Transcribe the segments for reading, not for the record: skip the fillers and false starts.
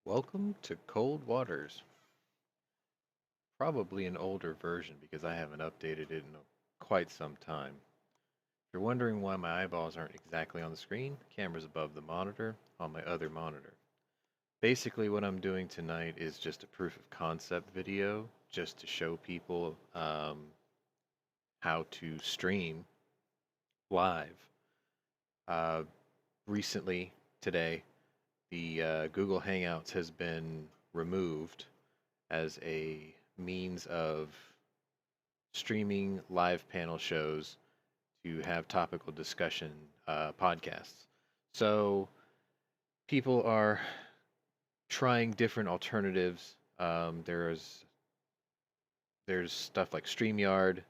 Welcome to Cold Waters. Probably an older version because I haven't updated it in quite some time. If you're wondering why my eyeballs aren't exactly on the screen, camera's above the monitor on my other monitor. Basically, what I'm doing tonight is just a proof of concept video just to show people how to stream live. Uh, Recently, today, the Google Hangouts has been removed as a means of streaming live panel shows to have topical discussion podcasts. So people are trying different alternatives. There's stuff like StreamYard,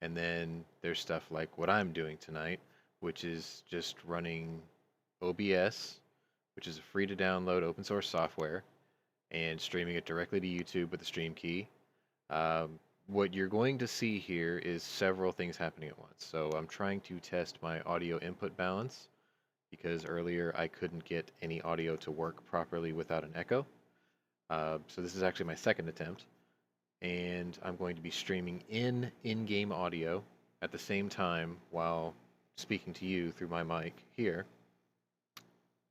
and then there's stuff like what I'm doing tonight, which is just running OBS, which is a free to download open source software, and streaming it directly to YouTube with the Stream Key. Um, what you're going to see here is several things happening at once. So I'm trying to test my audio input balance because earlier I couldn't get any audio to work properly without an echo. So this is actually my second attempt, and I'm going to be streaming in-game audio at the same time while speaking to you through my mic here.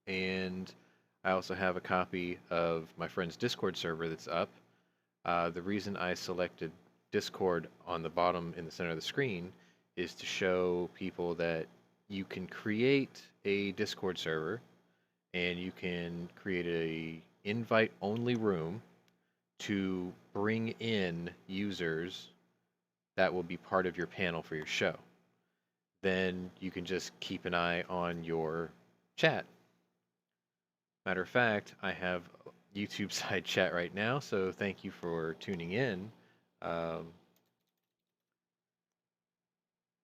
And I also have a copy of my friend's Discord server that's up. The reason I selected Discord on the bottom in the center of the screen is to show people that you can create a Discord server and you can create a invite only room to bring in users that will be part of your panel for your show. Then you can just keep an eye on your chat. Matter of fact, I have YouTube side chat right now, so thank you for tuning in. Um,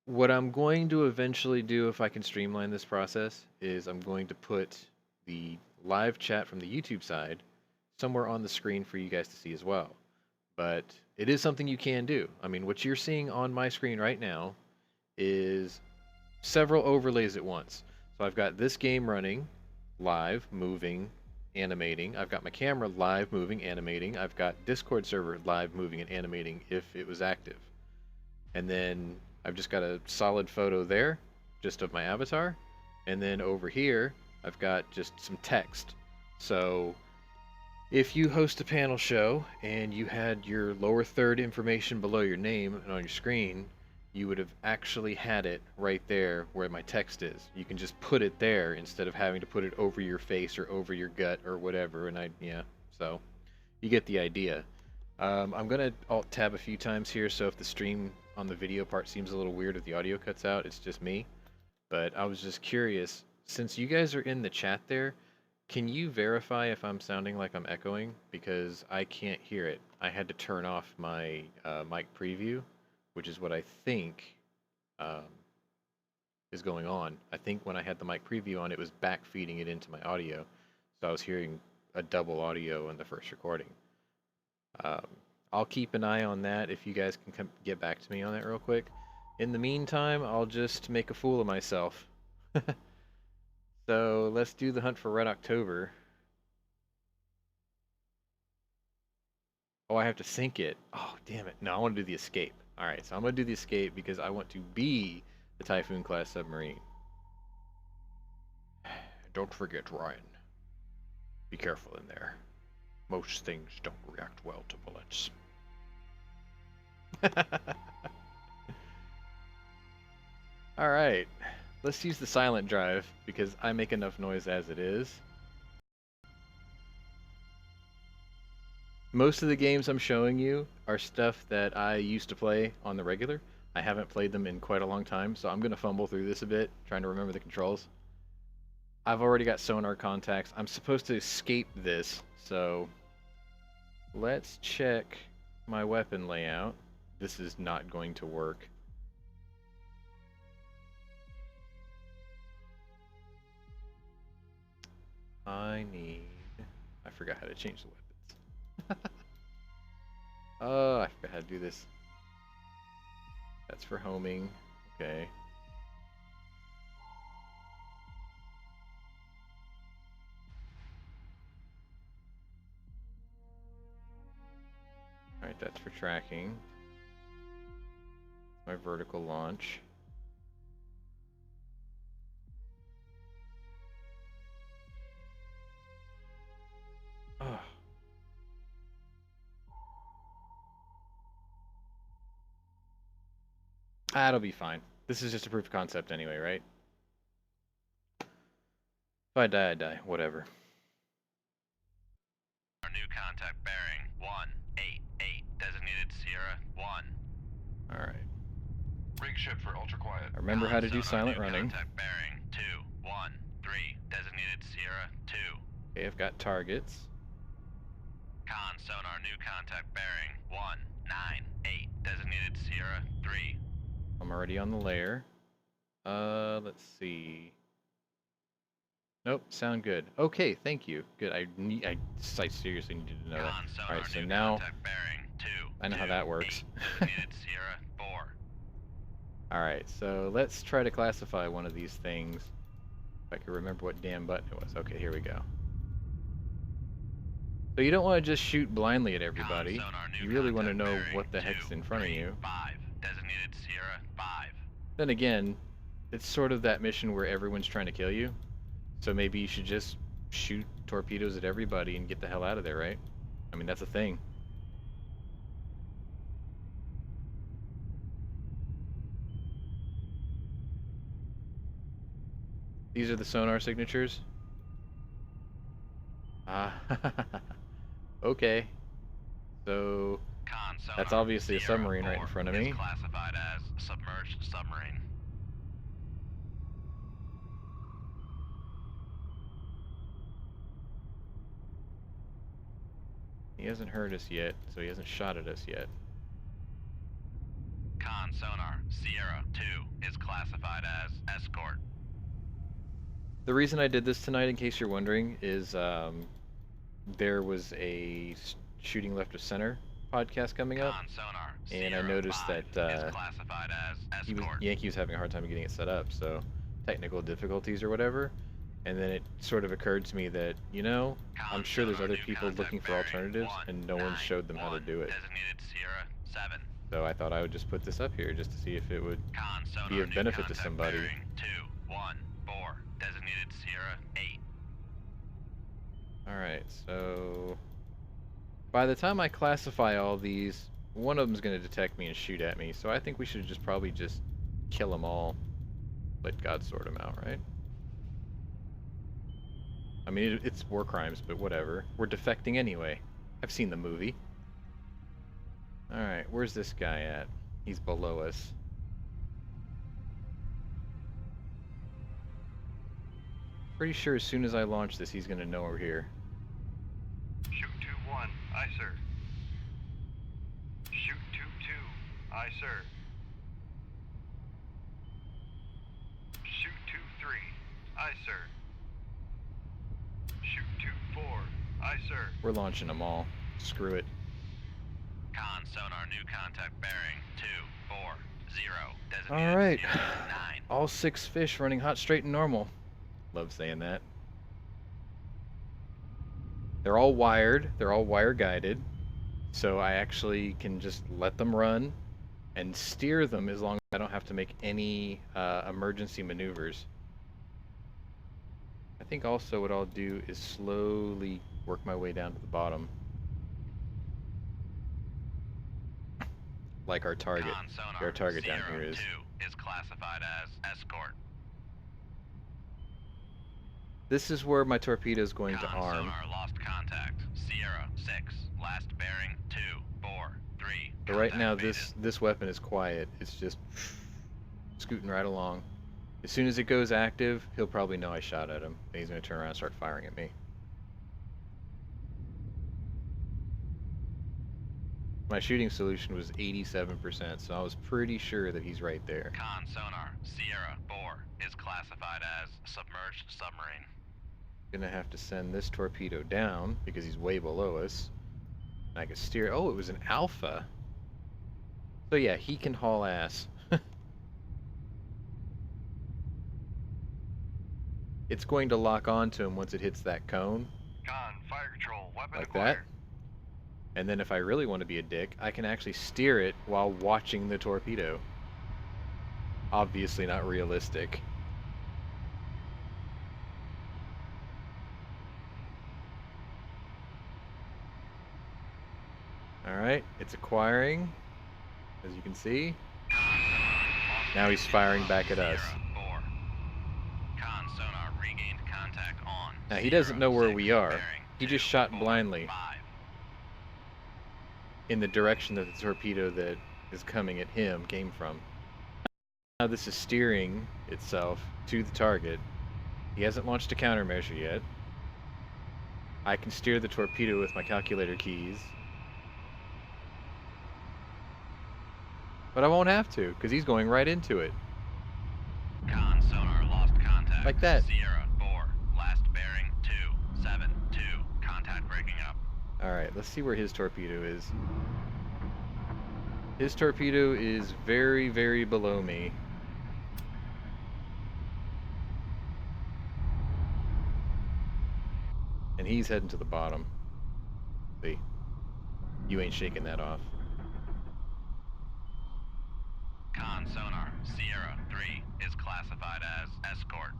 what I'm going to eventually do, if I can streamline this process, is I'm going to put the live chat from the YouTube side somewhere on the screen for you guys to see as well. But it is something you can do. I mean, what you're seeing on my screen right now is several overlays at once. So I've got this game running, live, moving, animating. I've got my camera live, moving, animating. I've got Discord server live, moving, and animating if it was active. And then I've just got a solid photo there, just of my avatar. And then over here, I've got just some text. So if you host a panel show and you had your lower third information below your name and on your screen, you would have actually had it right there where my text is. You can just put it there instead of having to put it over your face or over your gut or whatever. Yeah, so you get the idea. I'm gonna alt tab a few times here, so if the stream on the video part seems a little weird if the audio cuts out, it's just me. But I was just curious, since you guys are in the chat there, can you verify if I'm sounding like I'm echoing? Because I can't hear it. I had to turn off my mic preview, which is what I think um, is going on. I think when I had the mic preview on, it was back feeding it into my audio. So I was hearing a double audio in the first recording. Um, I'll keep an eye on that if you guys can get back to me on that real quick. In the meantime, I'll just make a fool of myself. So let's do the hunt for Red October. Oh, I have to sync it. Oh, damn it. No, I want to do the escape. All right, so I'm going to do the escape because I want to be the Typhoon class submarine. Don't forget, Ryan. Be careful in there. Most things don't react well to bullets. All right, let's use the silent drive because I make enough noise as it is. Most of the games I'm showing you are stuff that I used to play on the regular. I haven't played them in quite a long time, so I'm going to fumble through this a bit, trying to remember the controls. I've already got sonar contacts. I'm supposed to escape this, so let's check my weapon layout. This is not going to work. I forgot how to change the weapons. Oh, I forgot how to do this. That's for homing. Okay. That's for tracking. My vertical launch. Oh. That'll be fine. This is just a proof of concept anyway, right? If I die, I die. Whatever. Our new contact bearing 188, designated Sierra 1. Alright. Rig ship for ultra quiet. I remember how to do silent running. Contact bearing 213, designated Sierra 2. Okay, I've got targets. Con sonar new contact bearing 198, designated Sierra 3. I'm already on the layer. Let's see. Nope, sound good. Okay, thank you. Good. I seriously needed to know that. All right, so now I know how that works. Sierra 4. All right, so let's try to classify one of these things. If I can remember what damn button it was. Okay, here we go. So you don't want to just shoot blindly at everybody. You really want to know what the heck's in front of you. 5, designated Sierra 5. Then again, it's sort of that mission where everyone's trying to kill you. So maybe you should just shoot torpedoes at everybody and get the hell out of there, right? I mean, that's a thing. These are the sonar signatures? Ah, okay. So, that's obviously a submarine right in front of me. Classified as submerged submarine. He hasn't heard us yet, so he hasn't shot at us yet. Con sonar Sierra 2 is classified as escort. The reason I did this tonight, in case you're wondering, is there was a shooting left of center podcast coming up, and I noticed that Yankee was having a hard time getting it set up, so technical difficulties or whatever. And then it sort of occurred to me that, you know, I'm sure there's other people looking for alternatives, and no one showed them how to do it. So I thought I would just put this up here just to see if it would be of benefit to somebody. 214, designated Sierra 8. Alright, so by the time I classify all these, one of them's going to detect me and shoot at me, so I think we should just probably just kill them all. Let God sort them out, right? I mean, it's war crimes, but whatever. We're defecting anyway. I've seen the movie. Alright, where's this guy at? He's below us. Pretty sure as soon as I launch this, he's gonna know we're here. Shoot 2-1, aye sir. Shoot 2-2, aye sir. Shoot 2-3, aye sir. Shoot 2-4, aye sir. We're launching them all. Screw it. Con sonar new contact bearing 240. All right. 9. All 6 fish running hot, straight, and normal. Love saying that. They're all wired. They're all wire guided. So I actually can just let them run and steer them as long as I don't have to make any emergency maneuvers. I think also what I'll do is slowly work my way down to the bottom. Like our target. Our target down here is. Is classified as escort. This is where my torpedo is going to arm. Sonar lost contact. Sierra 6, last bearing 243. So right now this weapon is quiet. It's just scooting right along. As soon as it goes active, he'll probably know I shot at him, and he's going to turn around and start firing at me. My shooting solution was 87%, so I was pretty sure that he's right there. Con sonar Sierra 4 is classified as submerged submarine. Gonna have to send this torpedo down because he's way below us. I can steer. Oh, it was an alpha. So yeah, he can haul ass. It's going to lock onto him once it hits that cone. Con, fire control, weapon like acquired. that. And then if I really want to be a dick, I can actually steer it while watching the torpedo. Obviously not realistic. Alright, it's acquiring, as you can see. Now he's firing back at us. Con sonar regained contact on. Now he doesn't know where 06, we are. bearing He just 2, shot 4, blindly 5. in the direction that the torpedo that is coming at him came from. Now this is steering itself to the target. He hasn't launched a countermeasure yet. I can steer the torpedo with my calculator keys. But I won't have to, because he's going right into it. Con sonar lost contact. Like that. Sierra 4, last bearing 272. Contact breaking up. Alright, let's see where his torpedo is. His torpedo is very, very below me. And he's heading to the bottom. See? You ain't shaking that off. Con sonar Sierra 3 is classified as escort.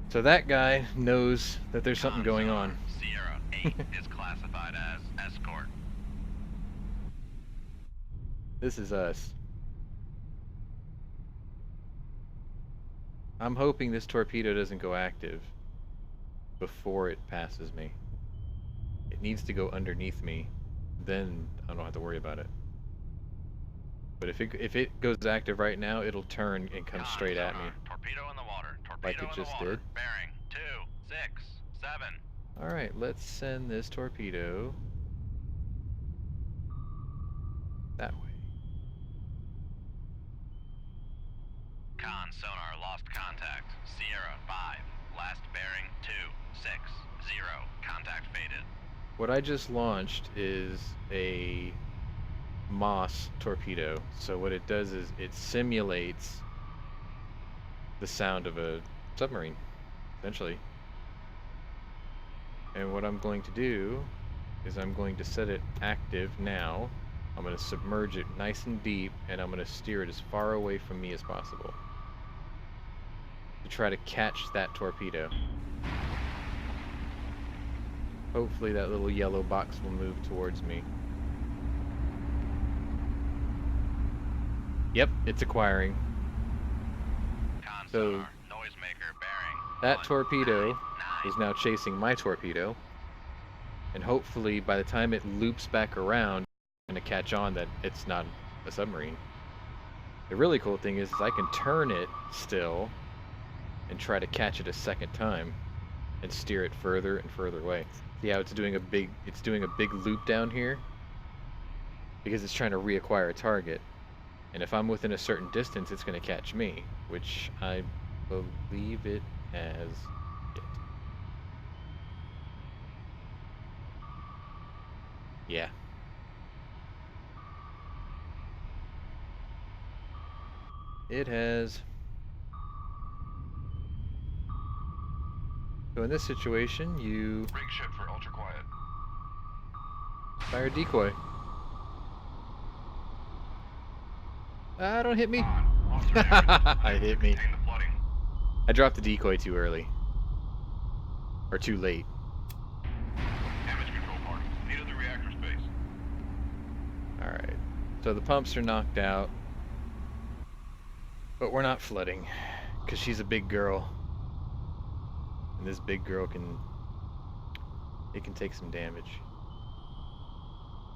So that guy knows that there's something Con going sonar on. Sierra 8 is classified as escort. This is us. I'm hoping this torpedo doesn't go active before it passes me. It needs to go underneath me, then I don't have to worry about it. But if it goes active right now, it'll turn and come Con straight at me. sonar, torpedo in the water. Torpedo Like it in the just water. did. Bearing 2 6 7. Alright, let's send this torpedo that way. Con sonar lost contact. Sierra 5, last bearing 2 6 0. Contact faded. What I just launched is a Moss torpedo. So what it does is it simulates the sound of a submarine, essentially. And what I'm going to do is I'm going to set it active now. I'm going to submerge it nice and deep, and I'm going to steer it as far away from me as possible to try to catch that torpedo. Hopefully that little yellow box will move towards me. Yep, it's acquiring. Con So, sonar, noisemaker bearing. That 1, torpedo 9, 9. is now chasing my torpedo, and hopefully by the time it loops back around, it's going to catch on that it's not a submarine. The really cool thing is I can turn it still and try to catch it a second time and steer it further and further away. See how it's doing a big loop down here because it's trying to reacquire a target. And if I'm within a certain distance, it's going to catch me, which I believe it has hit. Yeah. It has. So in this situation, you Rig ship for ultra quiet. fire decoy. Ah, don't hit me. I hit me. Contain the flooding. I dropped the decoy too early. Or too late. Damage control part. Needed the reactor space. Alright. So the pumps are knocked out. But we're not flooding. Because she's a big girl. And this big girl can take some damage.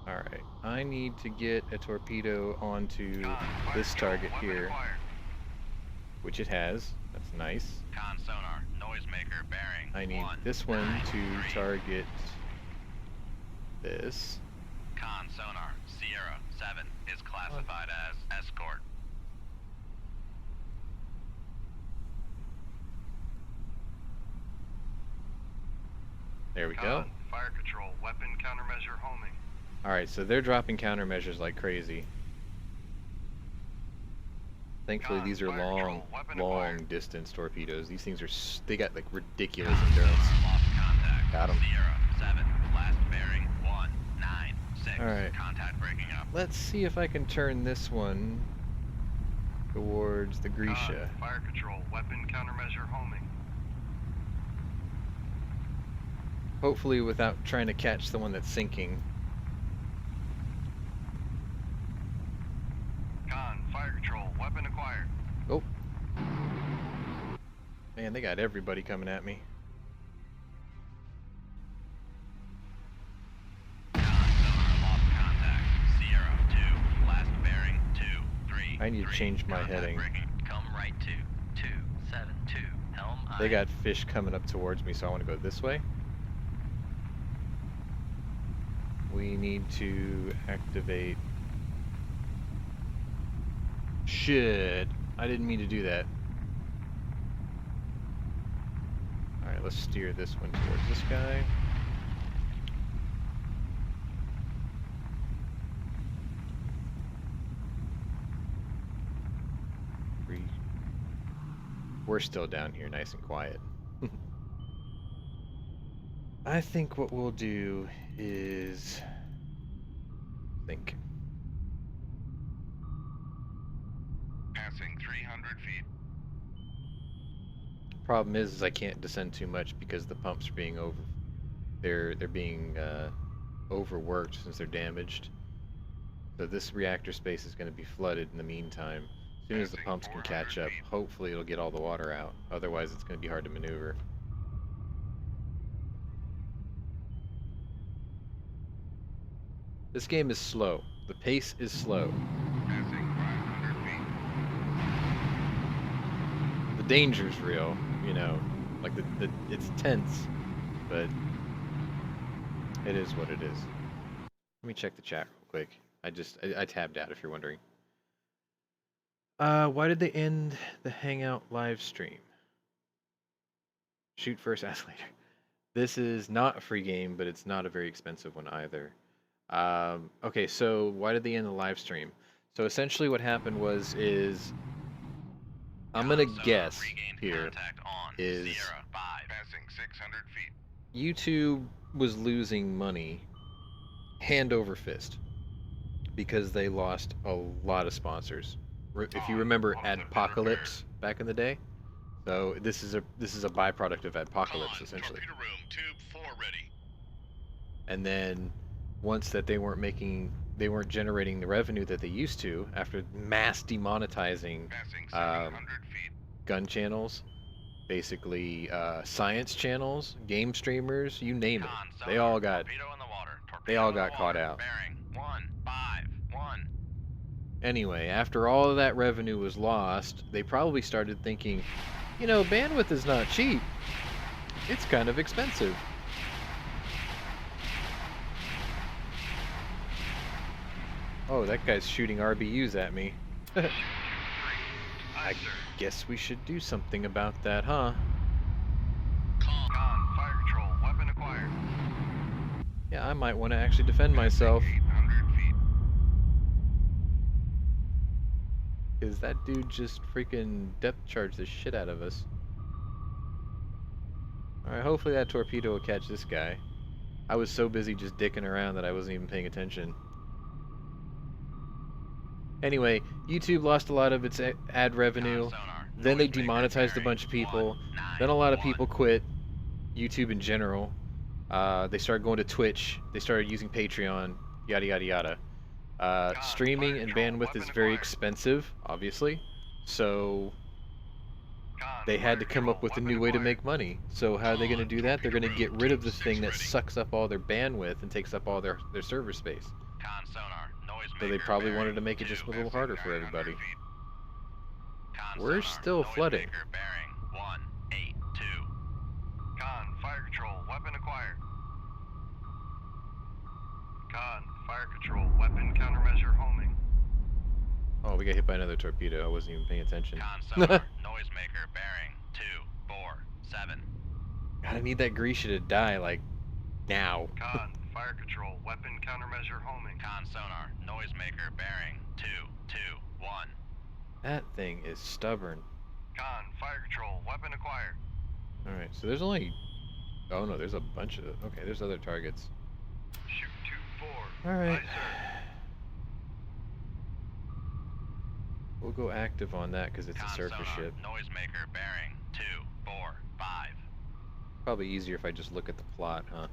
Alright. I need to get a torpedo onto Con, fire this control, target weapon here. acquired. Which it has. That's nice. Con sonar, noisemaker bearing. I need 1, this one 9, to 3. target this. Con sonar, Sierra 7 is classified as escort. There we go. Con, fire control, weapon countermeasure homing. Alright, so they're dropping countermeasures like crazy. Thankfully, Con, these are fire control, weapon long acquired. distance torpedoes. These things are, they got like ridiculous endurance. Lost contact. Got 'em. Sierra 7, last bearing 6. Alright. Contact breaking up. Let's see if I can turn this one towards the Grisha. Con, fire control, weapon countermeasure homing. Hopefully without trying to catch the one that's sinking. Con, fire control, weapon acquired. Oh. Man, they got everybody coming at me. Con, sonar lost contact. Sierra 2. Last bearing 2. 3. I need to 3. change my Contact heading. breaking. Come right 2. 272. Helm They aye. got fish coming up towards me, so I want to go this way. We need to activate... Shit! I didn't mean to do that. Alright, let's steer this one towards this guy. We're still down here, nice and quiet. I think what we'll do is think. Passing 300 feet. Problem is I can't descend too much because the pumps are being they're being overworked since they're damaged. So this reactor space is going to be flooded in the meantime. As soon as the Passing pumps can catch 400 up, feet. hopefully it'll get all the water out. Otherwise it's going to be hard to maneuver. This game is slow. The pace is slow. Passing 500 feet. The danger's real, you know. Like it's tense, but it is what it is. Let me check the chat real quick. I tabbed out if you're wondering. Why did they end the Hangout live stream? Shoot first, ask later. This is not a free game, but it's not a very expensive one either. Okay, so why did they end the live stream? So essentially what happened is I'm gonna Con, sonar guess regained here contact on is Sierra 5. Passing 600 feet. YouTube was losing money hand over fist because they lost a lot of sponsors. If you remember What was it, Adpocalypse back in the day, so this is a byproduct of Adpocalypse essentially. Torpedo room, tube 4 ready. And then once that they weren't generating the revenue that they used to after mass demonetizing Passing 700 feet. gun channels, basically science channels, game streamers, you name it, Con, they sonar, all got torpedo in the water. they Torpedo all in the got caught water. out. Bearing 151. Anyway, after all of that revenue was lost, they probably started thinking, you know, bandwidth is not cheap. It's kind of expensive. Oh, that guy's shooting RBUs at me. I guess we should do something about that, huh? Con, fire control, weapon acquired. Yeah, I might want to actually defend myself. 800 feet. Because that dude just freaking depth charged the shit out of us. Alright, hopefully that torpedo will catch this guy. I was so busy just dicking around that I wasn't even paying attention. Anyway, YouTube lost a lot of its ad revenue. Con, sonar, Then they noisemaker, demonetized a bearing bunch of people. 191. Then a lot of people quit YouTube in general. They started going to Twitch. They started using Patreon. Yada yada yada. Streaming and bandwidth is very expensive, obviously. So Con, they had to fire come up control, with a weapon new way to acquired. make money. So how are they going to do that? They're going to get rid of this thing that sucks up all their bandwidth and takes up all their server space. Con, sonar, So they noisemaker, probably bearing wanted to make it just a 2. little harder for everybody. 900 feet. Con, We're sonar, still flooding. noisemaker, bearing 182. Con, fire control, weapon acquired. Con, fire control, weapon countermeasure homing. Oh, we got hit by another torpedo. I wasn't even paying attention. Con, sonar, noisemaker, bearing 247. God, I need that Grisha to die, like, now. Con, fire control, weapon countermeasure homing. Con, sonar, noisemaker, bearing 221. That thing is stubborn. Con, fire control, weapon acquired. Alright, so there's only... Oh no, there's a bunch of... Okay, there's other targets. Shoot 2-4. All right. Aye, sir. We'll go active on that because it's a Con surface sonar, ship. noisemaker bearing 245. Probably easier if I just look at the plot, huh?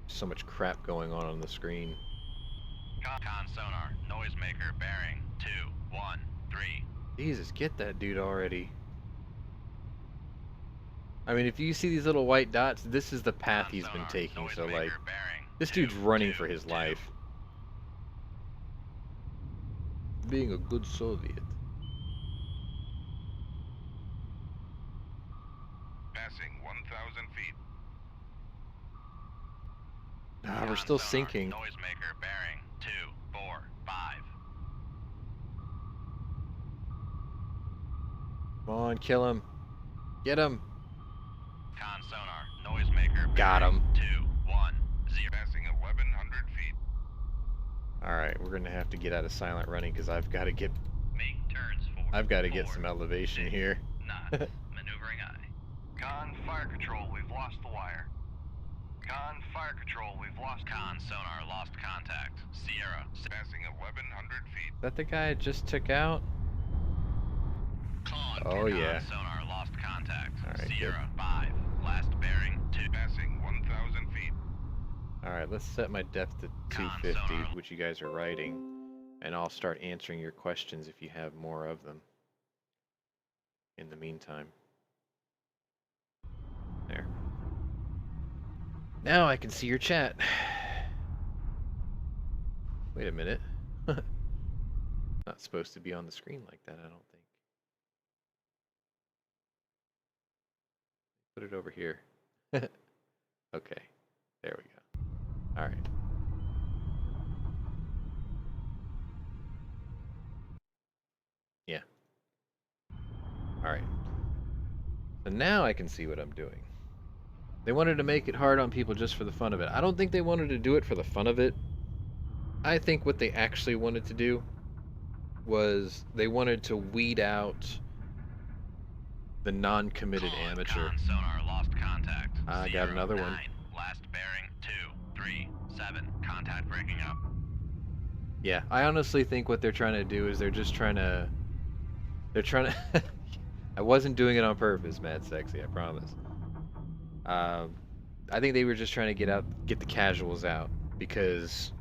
So much crap going on the screen. Con sonar, noisemaker bearing 213. Jesus, get that dude already. I mean, if you see these little white dots, this is the path Con he's been sonar, taking, so like, noisemaker bearing this dude's running for 222. his life. Being a good Soviet. Passing 1,000 feet. Ah, we're Con still sonar, sinking. Noisemaker bearing 245. Come on, kill him. Get him. Con sonar, noisemaker Got him. bearing 210. Passing 1,100 feet. Alright, we're gonna have to get out of silent running because I've got to get Make turns for some elevation here. knots. Maneuvering eye. Con, fire control, we've lost the wire. Con, fire control, we've lost. Con sonar, lost contact. Sierra. Passing 1,100 feet. Is that the guy I just took out? Con. Oh, yeah. Sonar, lost contact. All right, Sierra 5. Last bearing 2. Passing 1,000 feet. Alright, let's set my depth to Con 250, sonar. which you guys are writing, and I'll start answering your questions if you have more of them. In the meantime. There. Now I can see your chat. Wait a minute. Not supposed to be on the screen like that, I don't think. Put it over here. Okay. There we go. Alright. Yeah. Alright. So now I can see what I'm doing. They wanted to make it hard on people just for the fun of it. I don't think they wanted to do it for the fun of it. I think what they actually wanted to do was they wanted to weed out the non-committed amateur. Con sonar, lost contact. I got Sierra another 9. one. Last bearing 237. Contact breaking up. Yeah, I honestly think what they're trying to do is they're trying to I wasn't doing it on purpose, Mad Sexy, I promise. I think they were just trying to get the casuals out, because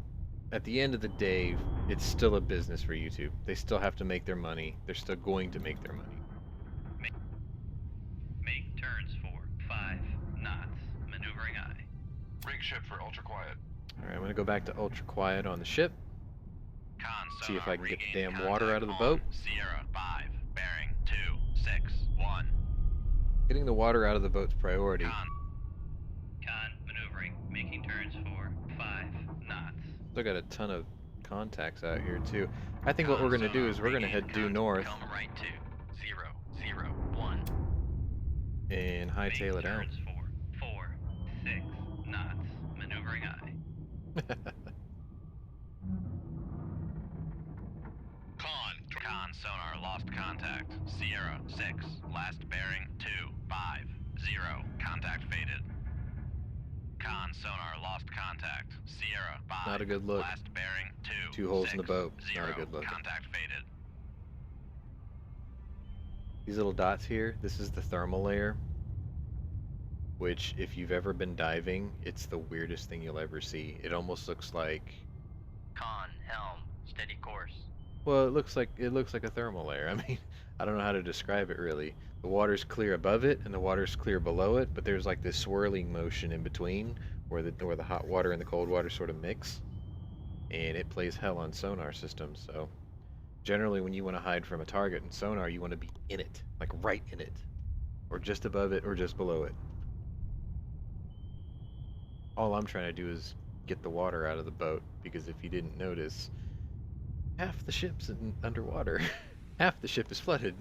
at the end of the day, it's still a business for YouTube. They still have to make their money. They're still going to make their money. Make turns for 5 knots. Maneuvering eye. Rig ship for ultra quiet. Alright, I'm gonna go back to ultra quiet on the ship. Con See if sonar, I can get the regaining damn water out of the contact boat. on Sierra 5. Bearing 261. Getting the water out of the boat's priority. Con maneuvering. Making turns for 5 knots. Still got a ton of contacts out here too. I think what we're gonna do is we're gonna head due north Come right to 001. and hightail it out. Turns for 4, 6 knots. Maneuvering eye. Con sonar, lost contact. Sierra 6. Last bearing 250. Contact faded. Con sonar, lost contact. Sierra 5. Not a good look. Last bearing 2. Two holes in the boat. Not a good look. Contact faded. These little dots here, this is the thermal layer, which if you've ever been diving, it's the weirdest thing you'll ever see. It almost looks like, Con helm, steady course. well, it looks like a thermal layer. I mean, I don't know how to describe it really. The water's clear above it and the water's clear below it, but there's like this swirling motion in between where the hot water and the cold water sort of mix, and it plays hell on sonar systems. So generally when you want to hide from a target in sonar, you want to be in it, like right in it, or just above it or just below it. All I'm trying to do is get the water out of the boat, because if you didn't notice, half the ship's underwater. Half the ship is flooded.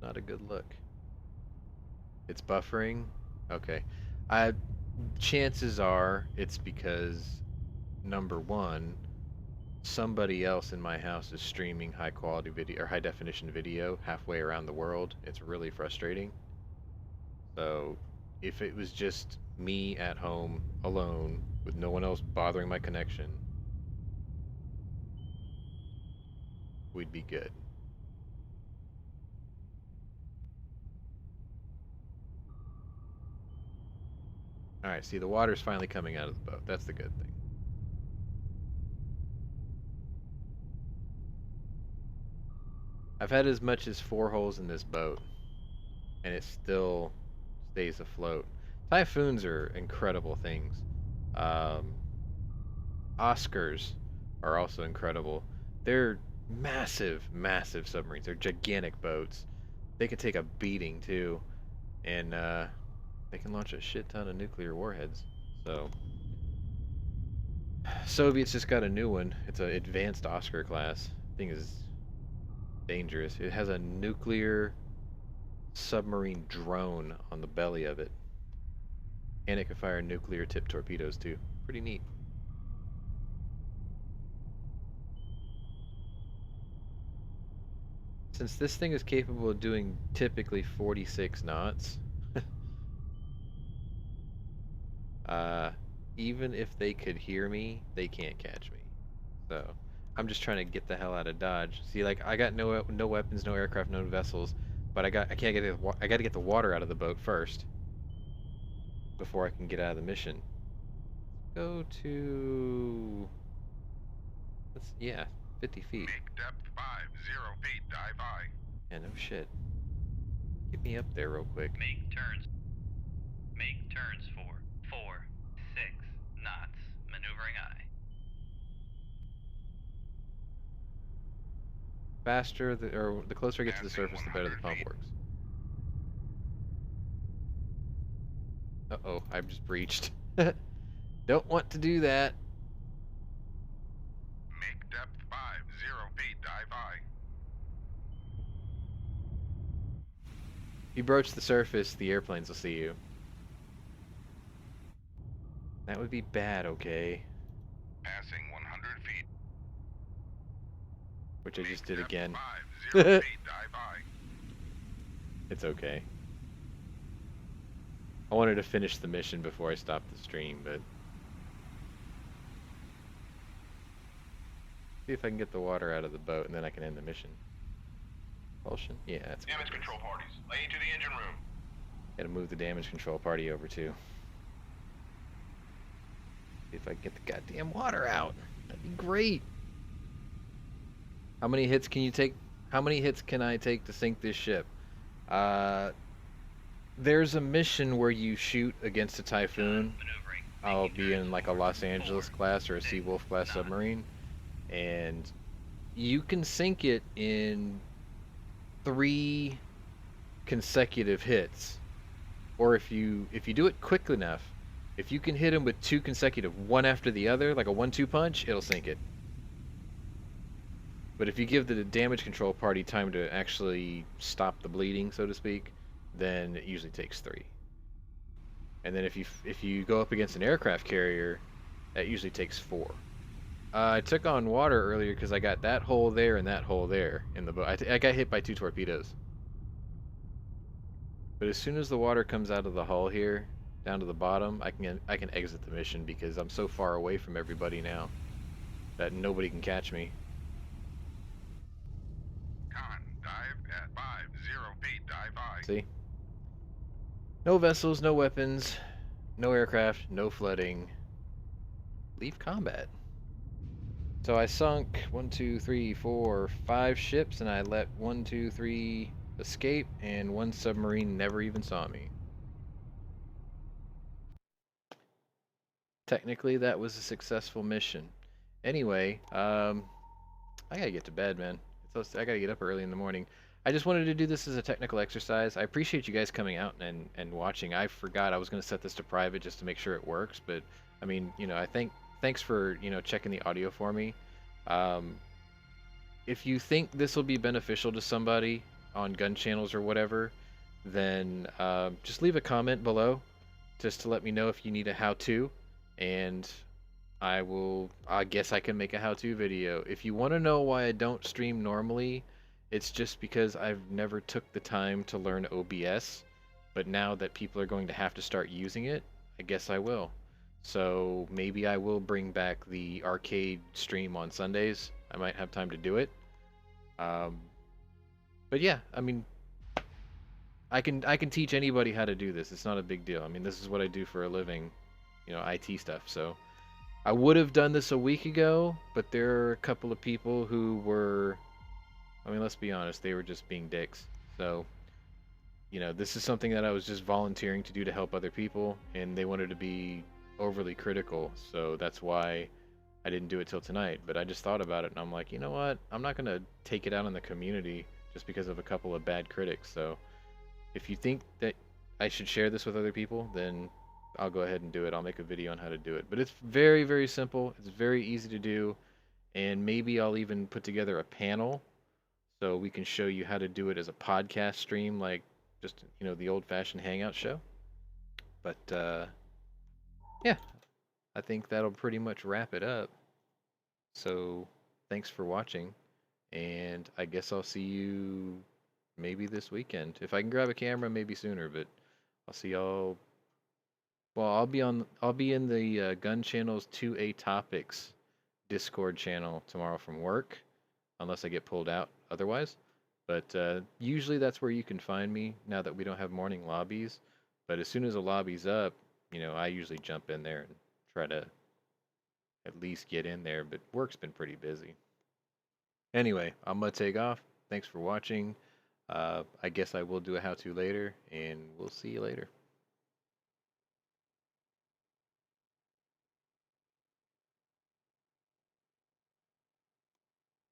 Not a good look. It's buffering. Okay. Chances are it's because, number one, somebody else in my house is streaming high quality video or high definition video halfway around the world. It's really frustrating. So if it was just me at home alone with no one else bothering my connection, we'd be good. Alright, see, the water's finally coming out of the boat. That's the good thing. I've had as much as 4 holes in this boat, and it still stays afloat. Typhoons are incredible things. Oscars are also incredible. They're massive, massive submarines. They're gigantic boats. They can take a beating too, and they can launch a shit ton of nuclear warheads. So, Soviets just got a new one. It's an advanced Oscar class. Thing is dangerous. It has a nuclear submarine drone on the belly of it, and it can fire nuclear tipped torpedoes too. Pretty neat. Since this thing is capable of doing typically 46 knots, even if they could hear me, they can't catch me. So I'm just trying to get the hell out of Dodge. See, like, I got no weapons, no aircraft, no vessels, but I gotta get the water out of the boat first before I can get out of the mission. Go to, yeah, 50 feet. Make depth 50 feet, dive high. Yeah, no shit. Get me up there real quick. Make turns. Make turns for 4, 6 knots. Maneuvering eye. Faster, the closer I get to the surface, the better the pump works. Uh-oh, I've just breached. Don't want to do that. Make depth 50 feet, dive high. If you broach the surface, the airplanes will see you. That would be bad, okay? Passing 100 feet. Which I just did Make again. depth 50 feet, dive high. It's okay. I wanted to finish the mission before I stopped the stream, but... See if I can get the water out of the boat, and then I can end the mission. Propulsion? Yeah, that's Damage good. control parties, lay to the engine room. Gotta move the damage control party over, too. See if I can get the goddamn water out. That'd be great. How many hits can you take? How many hits can I take to sink this ship? There's a mission where you shoot against a Typhoon. Maneuvering. I'll be in like a Los Angeles class or a Seawolf class submarine, and you can sink it in 3 consecutive hits. Or if you do it quick enough, if you can hit them with 2 consecutive, one after the other, like a 1-2 punch, it'll sink it. But if you give the damage control party time to actually stop the bleeding, so to speak, then it usually takes 3. And then if you go up against an aircraft carrier, that usually takes 4. I took on water earlier because I got that hole there and that hole there in the boat. I got hit by 2 torpedoes. But as soon as the water comes out of the hull here, down to the bottom, I can exit the mission because I'm so far away from everybody now that nobody can catch me. Con, dive at 50 feet, dive high. See? No vessels, no weapons, no aircraft, no flooding. Leave combat. So I sunk 1, 2, 3, 4, 5 ships, and I let 1, 2, 3 escape, and 1 submarine never even saw me. Technically, that was a successful mission. Anyway, I gotta get to bed, man. I gotta get up early in the morning. I just wanted to do this as a technical exercise. I appreciate you guys coming out and watching. I forgot I was gonna set this to private just to make sure it works, but I mean, you know, thanks for, you know, checking the audio for me. If you think this will be beneficial to somebody on gun channels or whatever, then just leave a comment below just to let me know if you need a how-to, and I guess I can make a how-to video. If you want to know why I don't stream normally, it's just because I've never took the time to learn OBS. But now that people are going to have to start using it, I guess I will. So maybe I will bring back the arcade stream on Sundays. I might have time to do it. Um, but yeah, I mean, I can teach anybody how to do this. It's not a big deal. I mean, this is what I do for a living, IT stuff. So I would have done this a week ago, but there are a couple of people who were, I mean, let's be honest, they were just being dicks. So, this is something that I was just volunteering to do to help other people, and they wanted to be overly critical. So that's why I didn't do it till tonight. But I just thought about it, and I'm like, you know what? I'm not going to take it out on the community just because of a couple of bad critics. So if you think that I should share this with other people, then I'll go ahead and do it. I'll make a video on how to do it. But it's very, very simple. It's very easy to do. And maybe I'll even put together a panel so we can show you how to do it as a podcast stream, like just, the old-fashioned hangout show. But yeah, I think that'll pretty much wrap it up. So thanks for watching. And I guess I'll see you maybe this weekend. If I can grab a camera, maybe sooner, but I'll see y'all. Well, I'll be in the Gun Channel's 2A Topics Discord channel tomorrow from work, unless I get pulled out otherwise. But usually that's where you can find me now that we don't have morning lobbies. But as soon as a lobby's up, I usually jump in there and try to at least get in there. But work's been pretty busy. Anyway, I'm gonna take off. Thanks for watching. I guess I will do a how-to later, and we'll see you later.